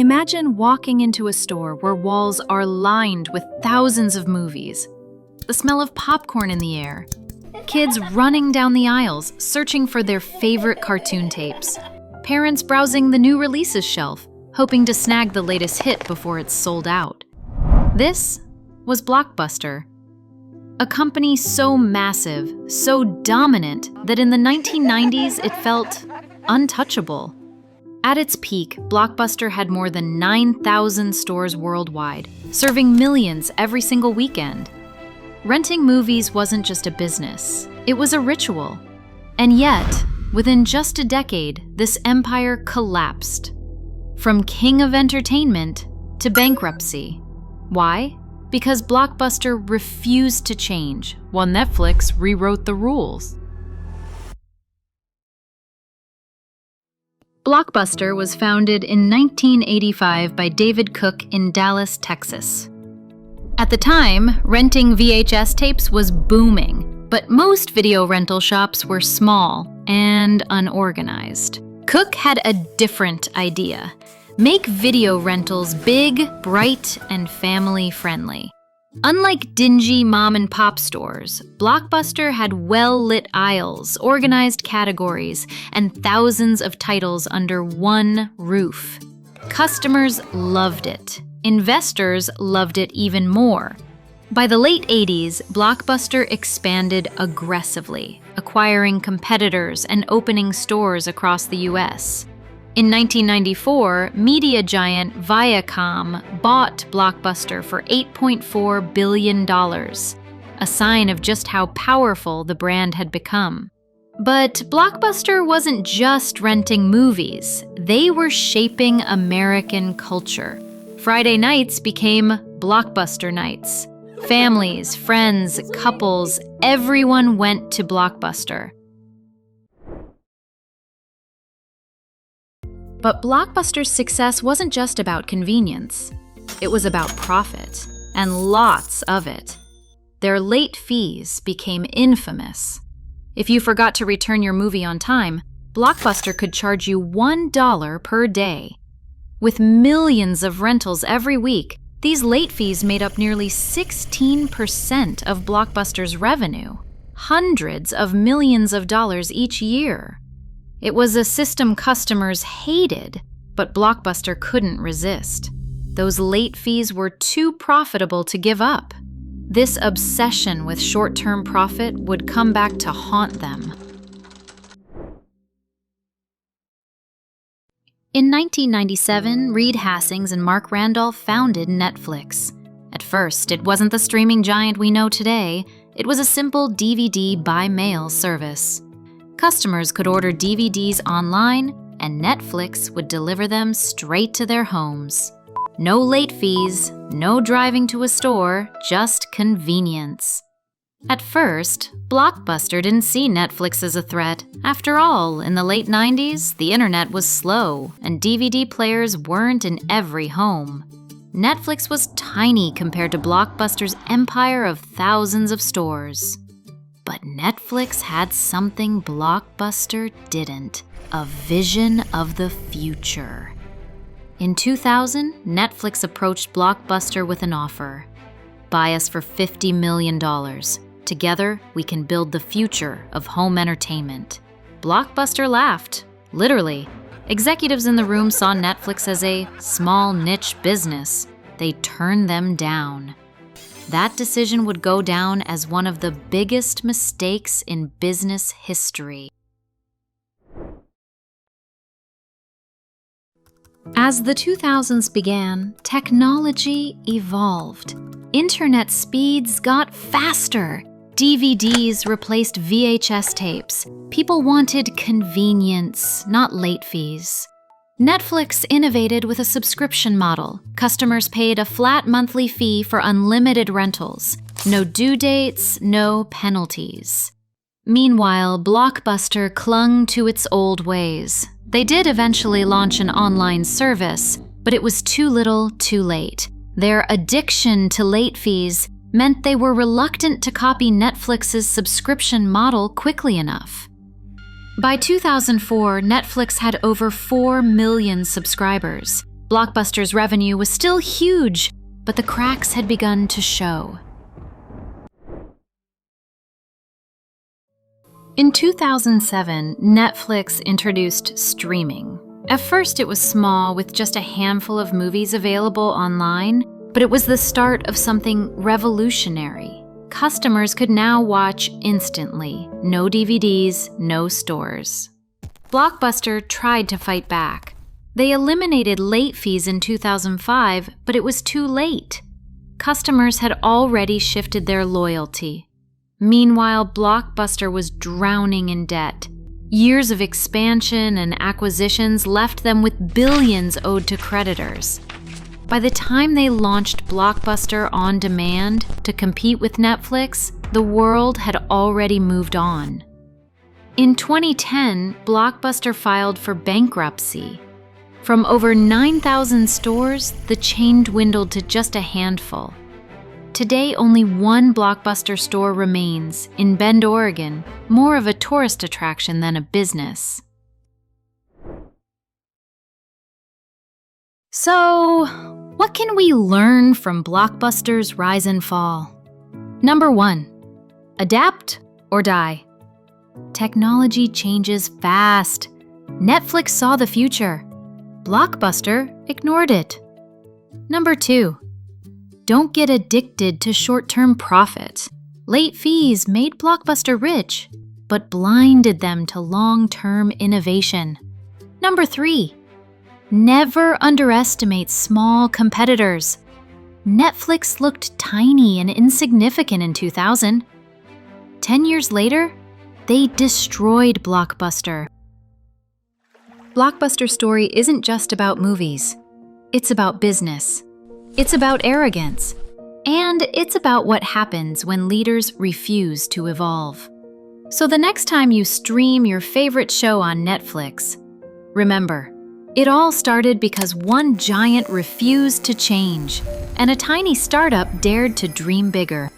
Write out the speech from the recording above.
Imagine walking into a store where walls are lined with thousands of movies, the smell of popcorn in the air, kids running down the aisles searching for their favorite cartoon tapes, parents browsing the new releases shelf, hoping to snag the latest hit before it's sold out. This was Blockbuster, a company so massive, so dominant, that in the 1990s it felt untouchable. At its peak, Blockbuster had more than 9,000 stores worldwide, serving millions every single weekend. Renting movies wasn't just a business, it was a ritual. And yet, within just a decade, this empire collapsed. From king of entertainment to bankruptcy. Why? Because Blockbuster refused to change, while Netflix rewrote the rules. Blockbuster was founded in 1985 by David Cook in Dallas, Texas. At the time, renting VHS tapes was booming, but most video rental shops were small and unorganized. Cook had a different idea: make video rentals big, bright, and family-friendly. Unlike dingy mom-and-pop stores, Blockbuster had well-lit aisles, organized categories, and thousands of titles under one roof. Customers loved it. Investors loved it even more. By the late 80s, Blockbuster expanded aggressively, acquiring competitors and opening stores across the US. In 1994, media giant Viacom bought Blockbuster for $8.4 billion, a sign of just how powerful the brand had become. But Blockbuster wasn't just renting movies, they were shaping American culture. Friday nights became Blockbuster nights. Families, friends, couples, everyone went to Blockbuster. But Blockbuster's success wasn't just about convenience. It was about profit, and lots of it. Their late fees became infamous. If you forgot to return your movie on time, Blockbuster could charge you $1 per day. With millions of rentals every week, these late fees made up nearly 16% of Blockbuster's revenue, hundreds of millions of dollars each year. It was a system customers hated, but Blockbuster couldn't resist. Those late fees were too profitable to give up. This obsession with short-term profit would come back to haunt them. In 1997, Reed Hastings and Mark Randolph founded Netflix. At first, it wasn't the streaming giant we know today. It was a simple DVD by-mail service. Customers could order DVDs online, and Netflix would deliver them straight to their homes. No late fees, no driving to a store, just convenience. At first, Blockbuster didn't see Netflix as a threat. After all, in the late 90s, the internet was slow, and DVD players weren't in every home. Netflix was tiny compared to Blockbuster's empire of thousands of stores. But Netflix had something Blockbuster didn't: a vision of the future. In 2000, Netflix approached Blockbuster with an offer. Buy us for $50 million. Together, we can build the future of home entertainment. Blockbuster laughed, literally. Executives in the room saw Netflix as a small niche business. They turned them down. That decision would go down as one of the biggest mistakes in business history. As the 2000s began, technology evolved. Internet speeds got faster. DVDs replaced VHS tapes. People wanted convenience, not late fees. Netflix innovated with a subscription model. Customers paid a flat monthly fee for unlimited rentals. No due dates, no penalties. Meanwhile, Blockbuster clung to its old ways. They did eventually launch an online service, but it was too little, too late. Their addiction to late fees meant they were reluctant to copy Netflix's subscription model quickly enough. By 2004, Netflix had over 4 million subscribers. Blockbuster's revenue was still huge, but the cracks had begun to show. In 2007, Netflix introduced streaming. At first, it was small, with just a handful of movies available online, but it was the start of something revolutionary. Customers could now watch instantly, no DVDs, no stores. Blockbuster tried to fight back. They eliminated late fees in 2005, but it was too late. Customers had already shifted their loyalty. Meanwhile, Blockbuster was drowning in debt. Years of expansion and acquisitions left them with billions owed to creditors. By the time they launched Blockbuster On Demand to compete with Netflix, the world had already moved on. In 2010, Blockbuster filed for bankruptcy. From over 9,000 stores, the chain dwindled to just a handful. Today, only one Blockbuster store remains, in Bend, Oregon, more of a tourist attraction than a business. So, what can we learn from Blockbuster's rise and fall? Number 1. Adapt or die. Technology changes fast. Netflix saw the future. Blockbuster ignored it. Number 2. Don't get addicted to short-term profit. Late fees made Blockbuster rich, but blinded them to long-term innovation. Number 3. Never underestimate small competitors. Netflix looked tiny and insignificant in 2000. 10 years later, they destroyed Blockbuster. Blockbuster's story isn't just about movies. It's about business. It's about arrogance. And it's about what happens when leaders refuse to evolve. So the next time you stream your favorite show on Netflix, remember, it all started because one giant refused to change, and a tiny startup dared to dream bigger.